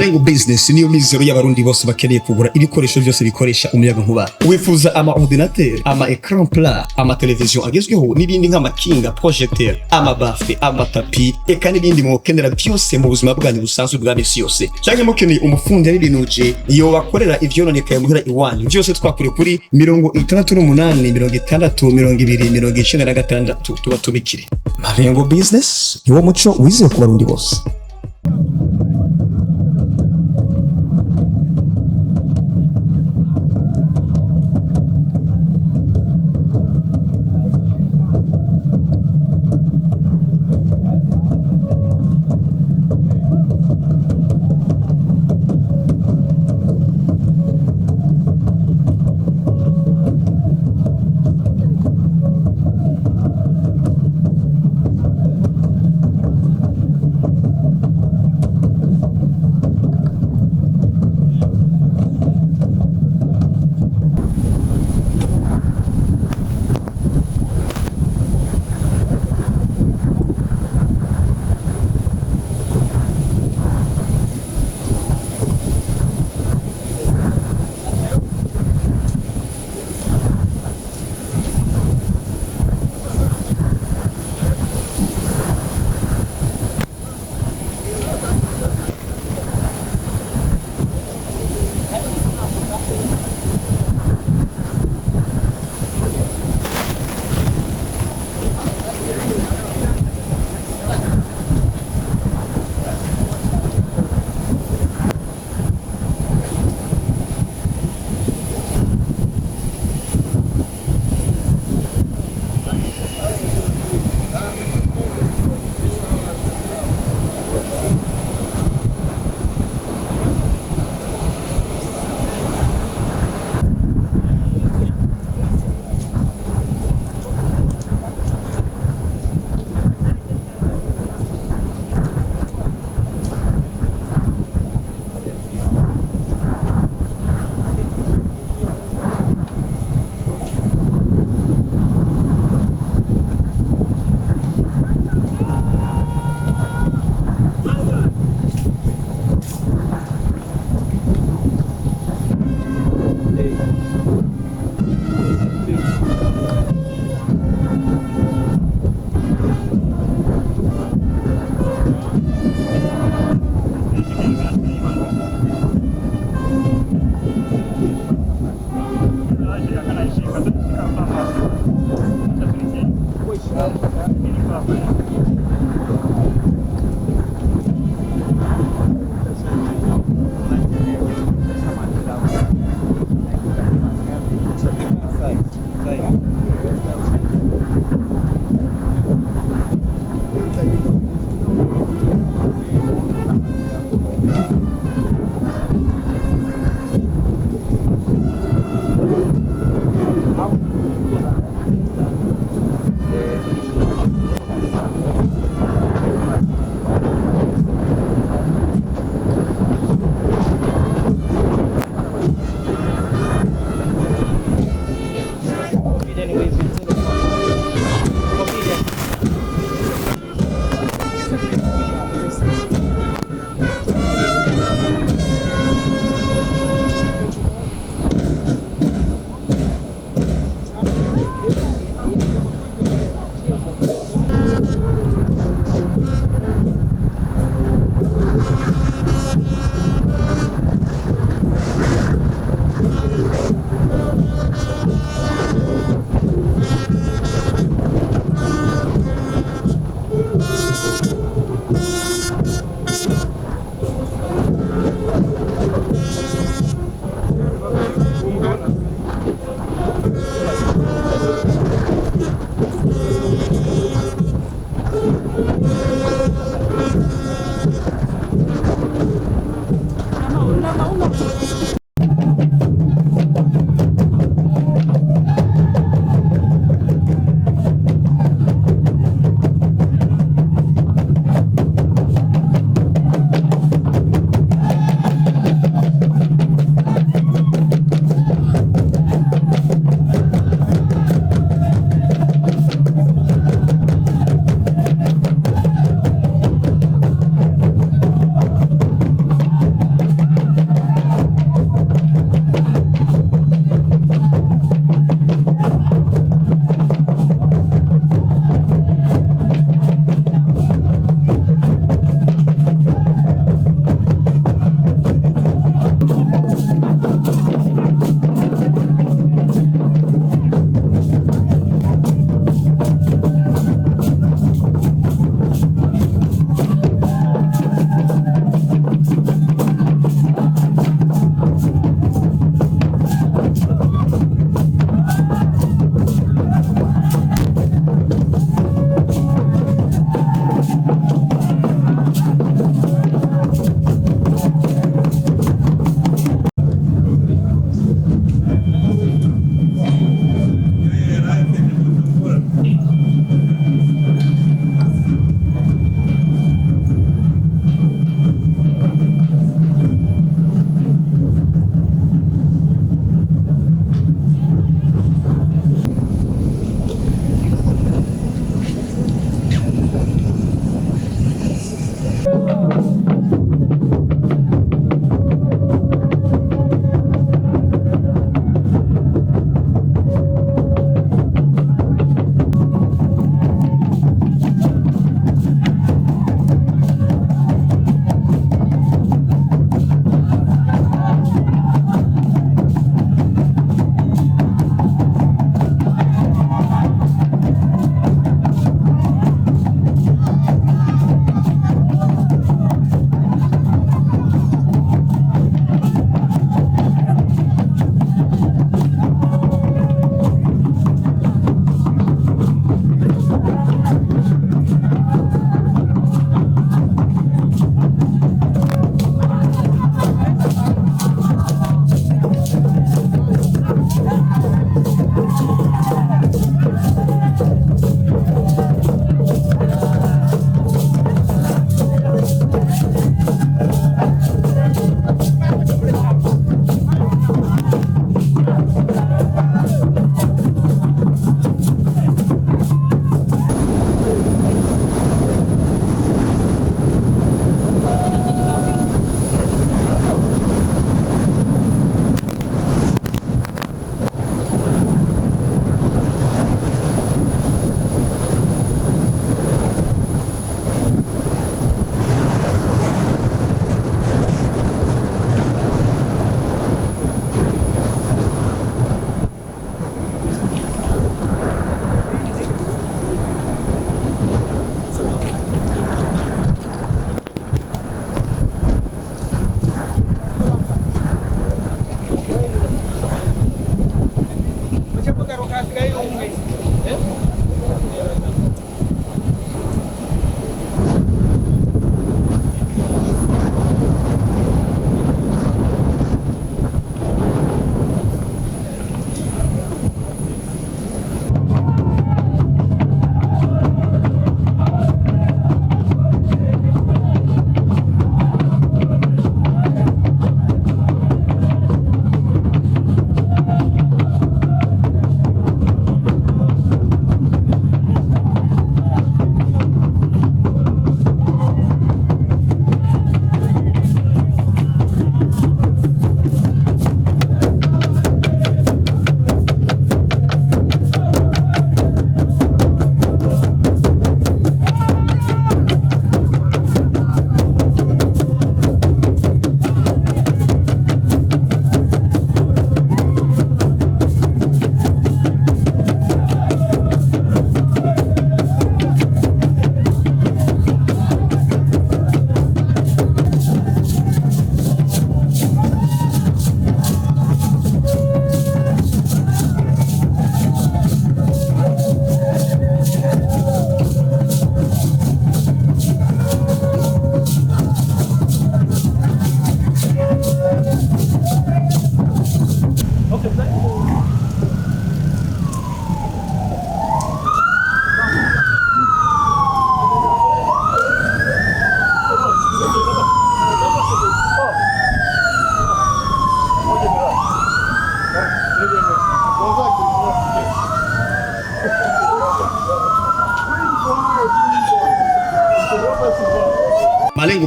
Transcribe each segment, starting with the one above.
Malengo Business niyo mizero y'abarundi bose bakeneye kugura ibikoresho byose bikoresha umuyagankuba. Wifuza ama ordinateur, ama écran plat, ama television agezweho n'ibindi nk'amakinga, projecteur, ama bafle, ama tapi, eka n'ibindi mwokenera byose mu buzima bwanyu busanzwe bwa misi yose. Cyangwa mukeneye umufundi y'ibinuje iyo wakorera ivyononekaye muhira iwanyu. Byose twakure kuri 68 tuba tubikire. Malengo Business niwo muco wizewe ku barundi bose.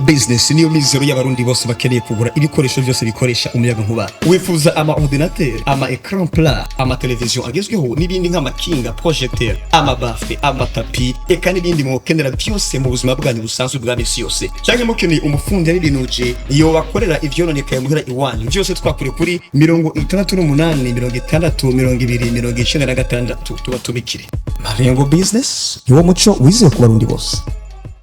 Business niyo mizero y'abarundi bose bakeneye kugura ibikoresho byose bikoresha umuyagankuba. Wifuza ama ordinateur, ama écran plat, ama television agezweho n'ibindi nk'amakinga, projecteur, ama bafle, ama tapi, eka n'ibindi mukenera byose mu buzima bwanyu busanzwe bwa misi yose. Cyangwa mukeneye umufundi y'ibinuje yo bakorera ivyononekaye muhira iwanyu. Byose twakure kuri 68 60 20 26 tuba tubikire. Marengo Business niwo muco wizewe ku barundi bose.